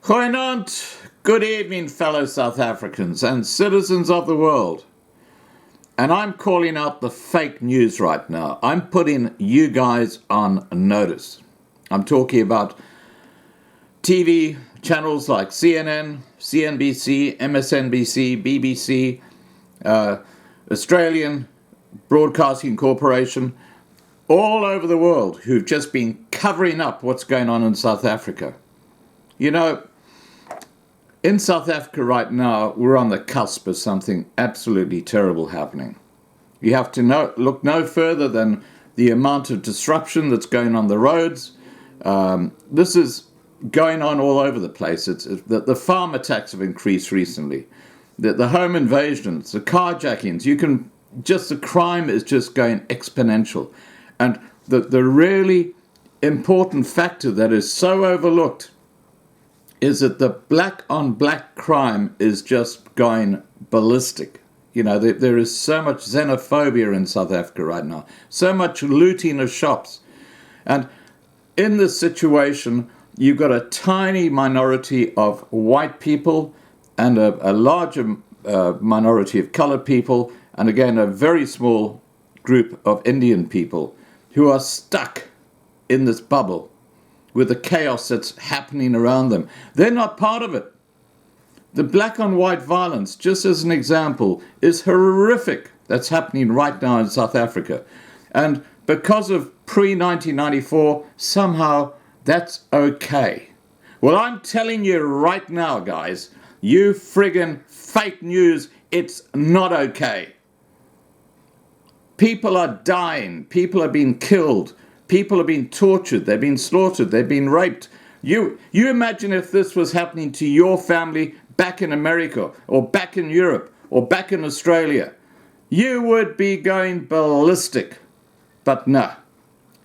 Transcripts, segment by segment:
Goeienaand, good evening, fellow South Africans and citizens of the world. And I'm calling out the fake news right now. I'm putting you guys on notice. I'm talking about TV channels like CNN, CNBC, MSNBC, BBC, Australian Broadcasting Corporation, all over the world who've just been covering up what's going on in South Africa. You know, in South Africa right now, we're on the cusp of something absolutely terrible happening. You have to look no further than the amount of disruption that's going on the roads. This is going on all over the place. The farm attacks have increased recently. The home invasions, the carjackings, the crime is just going exponential. And the really important factor that is so overlooked is that the black-on-black crime is just going ballistic. You know, there is so much xenophobia in South Africa right now, so much looting of shops. And in this situation, you've got a tiny minority of white people and a larger minority of colored people, and again, a very small group of Indian people who are stuck in this bubble with the chaos that's happening around them. They're not part of it. The black on white violence, just as an example, is horrific. That's happening right now in South Africa. And because of pre-1994, somehow that's okay. Well, I'm telling you right now, guys, you friggin' fake news, it's not okay. People are dying. People are being killed. People have been tortured, they've been slaughtered, they've been raped. You imagine if this was happening to your family back in America or back in Europe or back in Australia. You would be going ballistic. But no,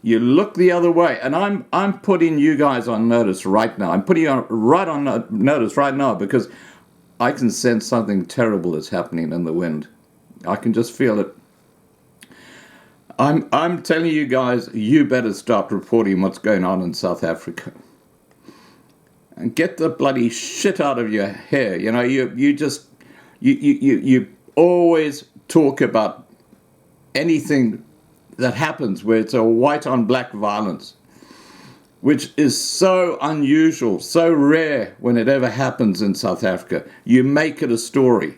you look the other way. And I'm putting you guys on notice right now. I'm putting you on notice right now because I can sense something terrible is happening in the wind. I can just feel it. I'm telling you guys, you better start reporting what's going on in South Africa. And get the bloody shit out of your hair. You know, you always talk about anything that happens where it's a white on black violence, which is so unusual, so rare when it ever happens in South Africa. You make it a story.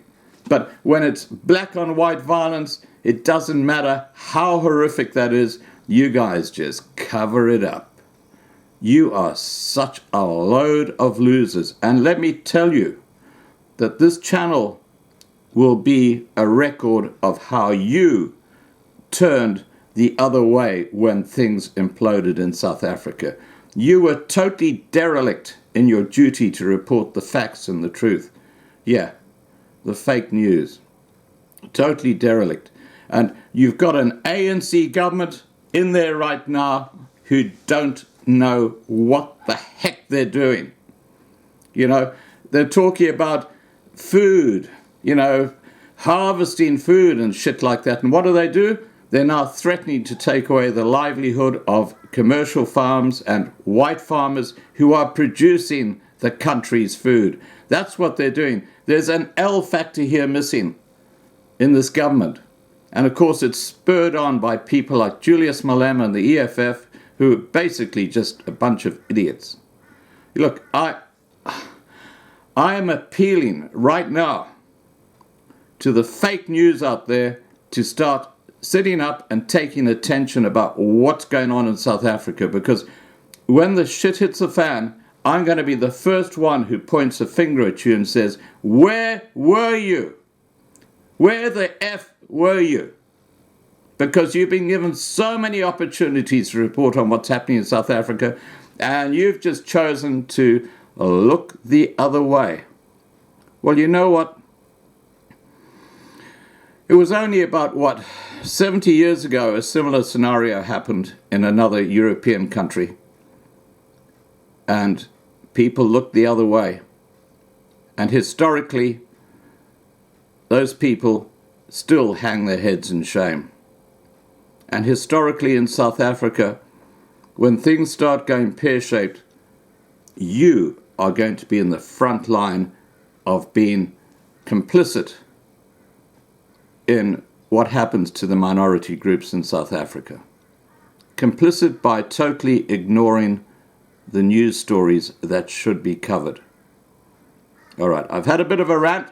But when it's black on white violence, it doesn't matter how horrific that is, you guys just cover it up. You are such a load of losers. And let me tell you that this channel will be a record of how you turned the other way when things imploded in South Africa. You were totally derelict in your duty to report the facts and the truth. Yeah, the fake news. Totally derelict. And you've got an ANC government in there right now who don't know what the heck they're doing. You know, they're talking about food, you know, harvesting food and shit like that. And what do? They're now threatening to take away the livelihood of commercial farms and white farmers who are producing the country's food. That's what they're doing. There's an L factor here missing in this government. And of course, it's spurred on by people like Julius Malema and the EFF, who are basically just a bunch of idiots. Look, I am appealing right now to the fake news out there to start sitting up and taking attention about what's going on in South Africa, because when the shit hits the fan, I'm going to be the first one who points a finger at you and says, where were you? Where the F were you? Because you've been given so many opportunities to report on what's happening in South Africa, and you've just chosen to look the other way. Well, you know what? It was only about, 70 years ago, a similar scenario happened in another European country. And people looked the other way. And historically, those people still hang their heads in shame. And historically in South Africa, when things start going pear-shaped, you are going to be in the front line of being complicit in what happens to the minority groups in South Africa. Complicit by totally ignoring the news stories that should be covered. All right, I've had a bit of a rant.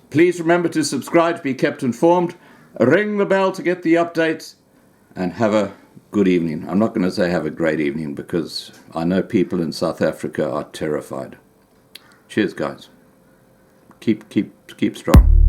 Please remember to subscribe to be kept informed. Ring the bell to get the updates. And have a good evening. I'm not going to say have a great evening because I know people in South Africa are terrified. Cheers, guys. Keep strong.